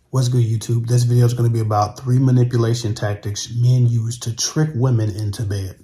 What's good, YouTube? This video is going to be about 3 manipulation tactics men use to trick women into bed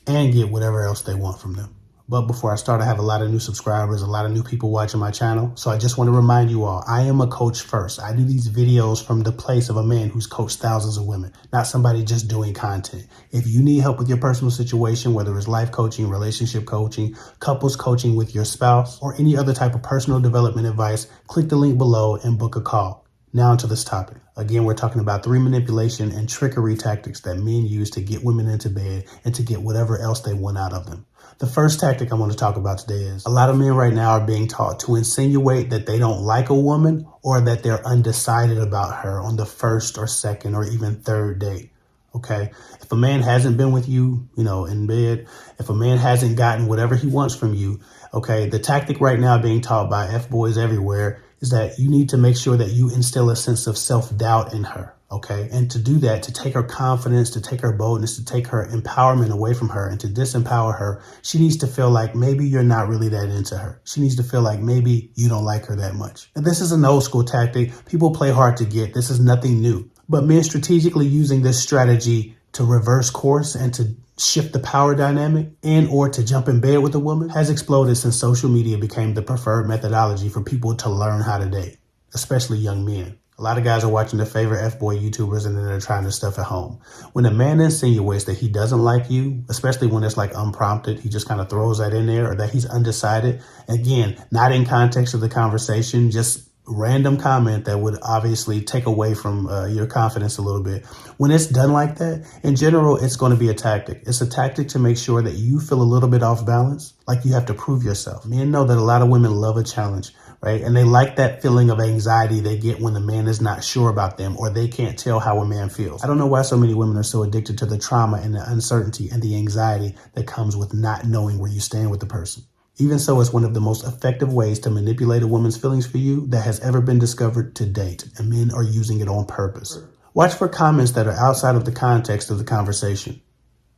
and get whatever else they want from them. But before I start, I have a lot of new subscribers, a lot of new people watching my channel. So I just want to remind you all, I am a coach first. I do these videos from the place of a man who's coached thousands of women, not somebody just doing content. If you need help with your personal situation, whether it's life coaching, relationship coaching, couples coaching with your spouse, or any other type of personal development advice, click the link below and book a call. Now onto this topic. Again, we're talking about 3 manipulation and trickery tactics that men use to get women into bed and to get whatever else they want out of them. The first tactic I want to talk about today is a lot of men right now are being taught to insinuate that they don't like a woman or that they're undecided about her on the first or second or even third date. Okay. If a man hasn't been with you, in bed, if a man hasn't gotten whatever he wants from you, okay, the tactic right now being taught by F-boys everywhere is that you need to make sure that you instill a sense of self-doubt in her. Okay. And to do that, to take her confidence, to take her boldness, to take her empowerment away from her and to disempower her, she needs to feel like maybe you're not really that into her. She needs to feel like maybe you don't like her that much. And this is an old school tactic. People play hard to get. This is nothing new. But men strategically using this strategy to reverse course and to shift the power dynamic and or to jump in bed with a woman has exploded since social media became the preferred methodology for people to learn how to date, especially young men. A lot of guys are watching their favorite F-boy YouTubers and then they're trying this stuff at home. When a man insinuates that he doesn't like you, especially when it's like unprompted, he just kind of throws that in there, or that he's undecided. Again, not in context of the conversation, just random comment that would obviously take away from your confidence a little bit. When it's done like that, in general, it's going to be a tactic. It's a tactic to make sure that you feel a little bit off balance, like you have to prove yourself. Men know that a lot of women love a challenge, right? And they like that feeling of anxiety they get when the man is not sure about them or they can't tell how a man feels. I don't know why so many women are so addicted to the trauma and the uncertainty and the anxiety that comes with not knowing where you stand with the person. Even so, it's one of the most effective ways to manipulate a woman's feelings for you that has ever been discovered to date, and men are using it on purpose. Watch for comments that are outside of the context of the conversation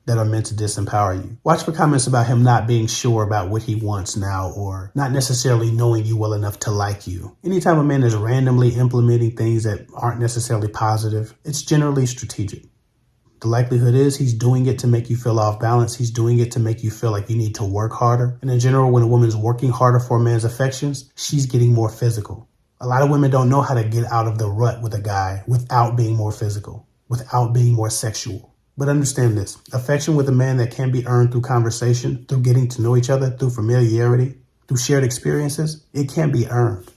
that are meant to disempower you. Watch for comments about him not being sure about what he wants now or not necessarily knowing you well enough to like you. Anytime a man is randomly implementing things that aren't necessarily positive, it's generally strategic. The likelihood is he's doing it to make you feel off balance. He's doing it to make you feel like you need to work harder. And in general, when a woman's working harder for a man's affections, she's getting more physical. A lot of women don't know how to get out of the rut with a guy without being more physical, without being more sexual. But understand this, affection with a man that can be earned through conversation, through getting to know each other, through familiarity, through shared experiences, it can be earned.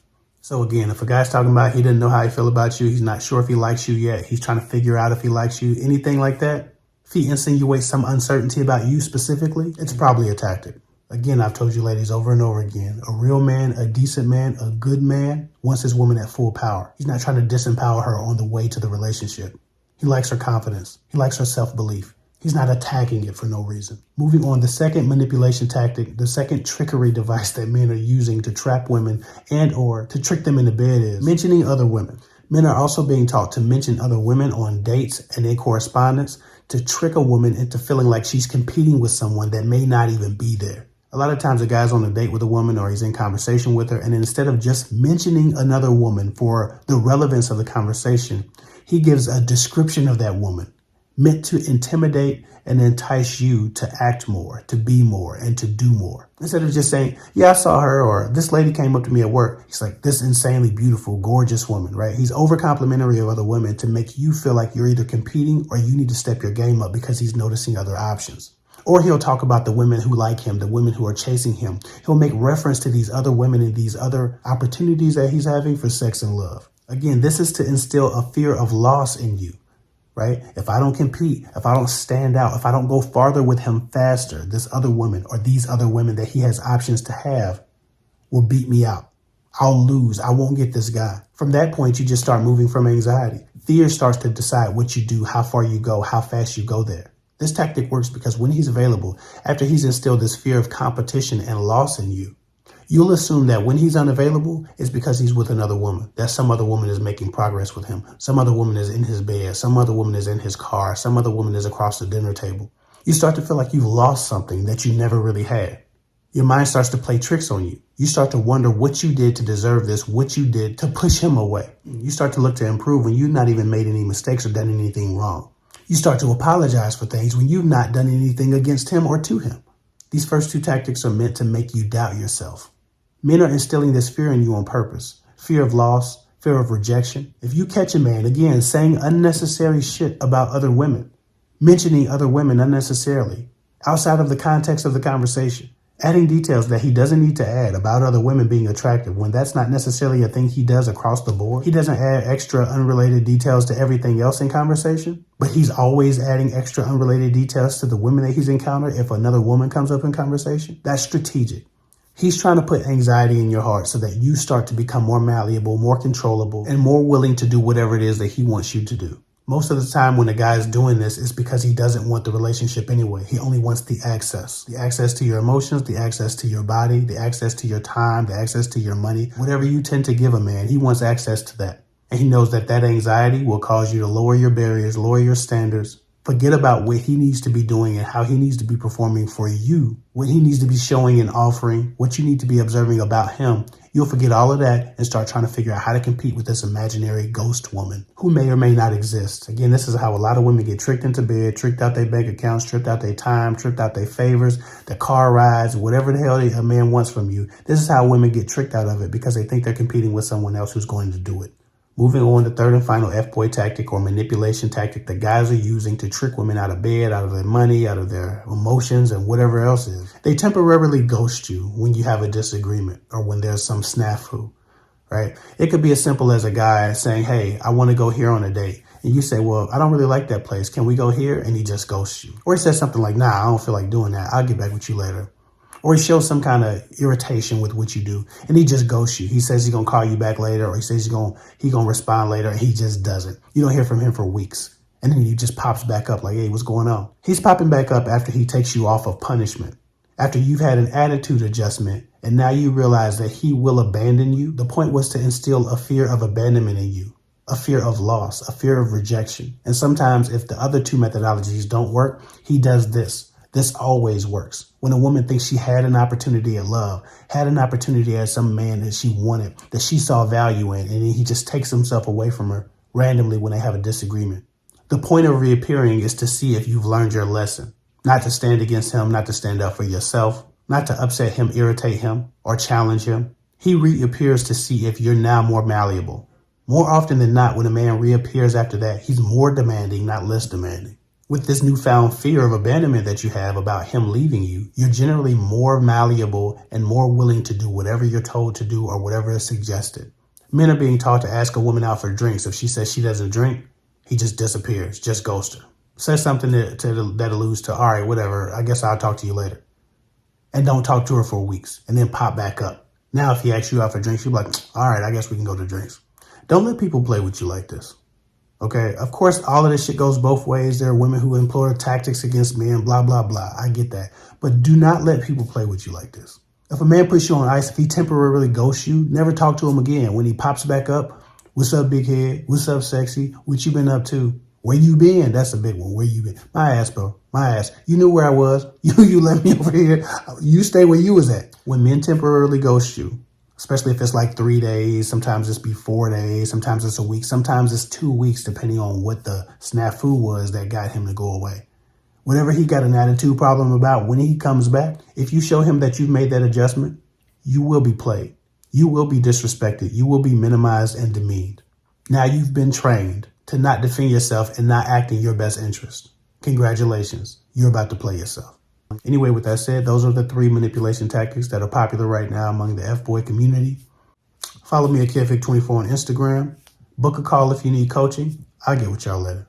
So again, if a guy's talking about he didn't know how he feel about you, he's not sure if he likes you yet, he's trying to figure out if he likes you, anything like that, if he insinuates some uncertainty about you specifically, it's probably a tactic. Again, I've told you ladies over and over again, a real man, a decent man, a good man wants his woman at full power. He's not trying to disempower her on the way to the relationship. He likes her confidence. He likes her self-belief. He's not attacking it for no reason. Moving on, the second manipulation tactic, the second trickery device that men are using to trap women and or to trick them into bed is mentioning other women. Men are also being taught to mention other women on dates and in correspondence to trick a woman into feeling like she's competing with someone that may not even be there. A lot of times a guy's on a date with a woman or he's in conversation with her, and instead of just mentioning another woman for the relevance of the conversation, he gives a description of that woman, meant to intimidate and entice you to act more, to be more, and to do more. Instead of just saying, yeah, I saw her, or this lady came up to me at work. He's like, this insanely beautiful, gorgeous woman, right? He's over complimentary of other women to make you feel like you're either competing or you need to step your game up because he's noticing other options. Or he'll talk about the women who like him, the women who are chasing him. He'll make reference to these other women and these other opportunities that he's having for sex and love. Again, this is to instill a fear of loss in you. Right? If I don't compete, if I don't stand out, if I don't go farther with him faster, this other woman or these other women that he has options to have will beat me out. I'll lose. I won't get this guy. From that point, you just start moving from anxiety. Fear starts to decide what you do, how far you go, how fast you go there. This tactic works because when he's available, after he's instilled this fear of competition and loss in you, you'll assume that when he's unavailable, it's because he's with another woman, that some other woman is making progress with him. Some other woman is in his bed. Some other woman is in his car. Some other woman is across the dinner table. You start to feel like you've lost something that you never really had. Your mind starts to play tricks on you. You start to wonder what you did to deserve this, what you did to push him away. You start to look to improve when you've not even made any mistakes or done anything wrong. You start to apologize for things when you've not done anything against him or to him. These first two tactics are meant to make you doubt yourself. Men are instilling this fear in you on purpose. Fear of loss, fear of rejection. If you catch a man, again, saying unnecessary shit about other women, mentioning other women unnecessarily, outside of the context of the conversation, adding details that he doesn't need to add about other women being attractive when that's not necessarily a thing he does across the board. He doesn't add extra unrelated details to everything else in conversation, but he's always adding extra unrelated details to the women that he's encountered if another woman comes up in conversation. That's strategic. He's trying to put anxiety in your heart so that you start to become more malleable, more controllable, and more willing to do whatever it is that he wants you to do. Most of the time when a guy is doing this, it's because he doesn't want the relationship anyway. He only wants the access to your emotions, the access to your body, the access to your time, the access to your money. Whatever you tend to give a man, he wants access to that. And he knows that that anxiety will cause you to lower your barriers, lower your standards, forget about what he needs to be doing and how he needs to be performing for you, what he needs to be showing and offering, what you need to be observing about him. You'll forget all of that and start trying to figure out how to compete with this imaginary ghost woman who may or may not exist. Again, this is how a lot of women get tricked into bed, tricked out their bank accounts, tricked out their time, tricked out their favors, the car rides, whatever the hell a man wants from you. This is how women get tricked out of it because they think they're competing with someone else who's going to do it. Moving on to third and final F-boy tactic or manipulation tactic that guys are using to trick women out of bed, out of their money, out of their emotions, and whatever else is. They temporarily ghost you when you have a disagreement or when there's some snafu, right? It could be as simple as a guy saying, hey, I want to go here on a date. And you say, well, I don't really like that place. Can we go here? And he just ghosts you. Or he says something like, nah, I don't feel like doing that. I'll get back with you later. Or he shows some kind of irritation with what you do, and he just ghosts you. He says he's going to call you back later, or he says he's going to respond later, and he just doesn't. You don't hear from him for weeks. And then he just pops back up like, hey, what's going on? He's popping back up after he takes you off of punishment, after you've had an attitude adjustment, and now you realize that he will abandon you. The point was to instill a fear of abandonment in you, a fear of loss, a fear of rejection. And sometimes if the other two methodologies don't work, he does this. This always works. When a woman thinks she had an opportunity at love, had an opportunity as some man that she wanted, that she saw value in, and then he just takes himself away from her randomly when they have a disagreement. The point of reappearing is to see if you've learned your lesson, not to stand against him, not to stand up for yourself, not to upset him, irritate him, or challenge him. He reappears to see if you're now more malleable. More often than not, when a man reappears after that, he's more demanding, not less demanding. With this newfound fear of abandonment that you have about him leaving you, you're generally more malleable and more willing to do whatever you're told to do or whatever is suggested. Men are being taught to ask a woman out for drinks. If she says she doesn't drink, he just disappears, just ghosts her. Says something that alludes to, all right, whatever, I guess I'll talk to you later. And don't talk to her for weeks and then pop back up. Now, if he asks you out for drinks, you're like, all right, I guess we can go to drinks. Don't let people play with you like this. Okay, of course, all of this shit goes both ways. There are women who employ tactics against men, blah, blah, blah. I get that. But do not let people play with you like this. If a man puts you on ice, if he temporarily ghosts you, never talk to him again. When he pops back up, what's up, big head? What's up, sexy? What you been up to? Where you been? That's a big one. Where you been? My ass, bro. My ass. You knew where I was. You let me over here. You stay where you was at. When men temporarily ghost you, especially if it's like 3 days, sometimes it's be 4 days, sometimes it's a week, sometimes it's 2 weeks, depending on what the snafu was that got him to go away. Whatever he got an attitude problem about, when he comes back, if you show him that you've made that adjustment, you will be played. You will be disrespected. You will be minimized and demeaned. Now you've been trained to not defend yourself and not act in your best interest. Congratulations. You're about to play yourself. Anyway, with that said, those are the 3 manipulation tactics that are popular right now among the F-boy community. Follow me at KidFig24 on Instagram. Book a call if you need coaching. I'll get with y'all later.